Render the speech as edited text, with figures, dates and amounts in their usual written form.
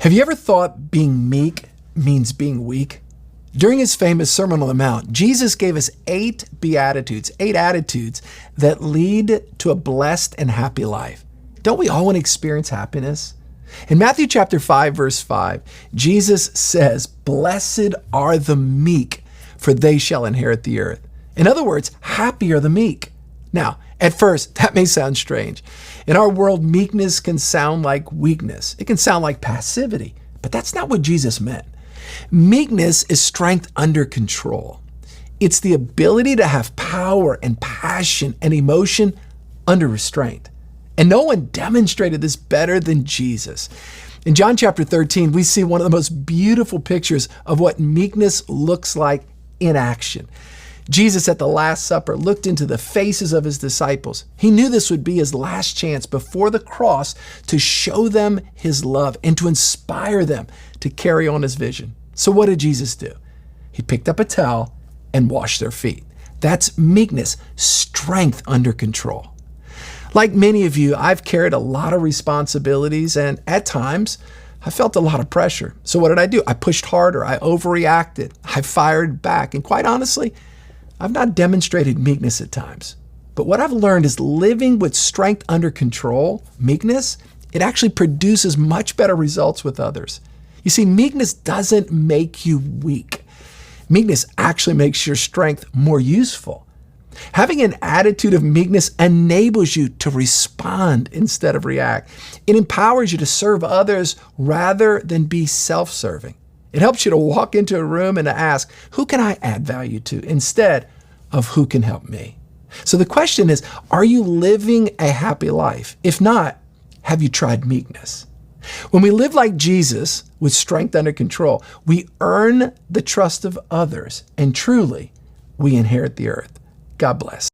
Have you ever thought being meek means being weak? During his famous Sermon on the Mount, Jesus gave us 8 beatitudes, 8 attitudes that lead to a blessed and happy life. Don't we all want to experience happiness? In Matthew chapter 5, verse 5, Jesus says, "Blessed are the meek, for they shall inherit the earth." In other words, happy are the meek. Now, at first, that may sound strange. In our world, meekness can sound like weakness. It can sound like passivity, but that's not what Jesus meant. Meekness is strength under control. It's the ability to have power and passion and emotion under restraint. And no one demonstrated this better than Jesus. In John chapter 13, we see one of the most beautiful pictures of what meekness looks like in action. Jesus at the Last Supper looked into the faces of his disciples. He knew this would be his last chance before the cross to show them his love and to inspire them to carry on his vision. So what did Jesus do? He picked up a towel and washed their feet. That's meekness, strength under control. Like many of you, I've carried a lot of responsibilities, and at times, I felt a lot of pressure. So what did I do? I pushed harder. I overreacted. I fired back. And quite honestly, I've not demonstrated meekness at times. But what I've learned is living with strength under control, meekness, it actually produces much better results with others. You see, meekness doesn't make you weak. Meekness actually makes your strength more useful. Having an attitude of meekness enables you to respond instead of react. It empowers you to serve others rather than be self-serving. It helps you to walk into a room and to ask, who can I add value to, instead of who can help me? So the question is, are you living a happy life? If not, have you tried meekness? When we live like Jesus with strength under control, we earn the trust of others, and truly, we inherit the earth. God bless.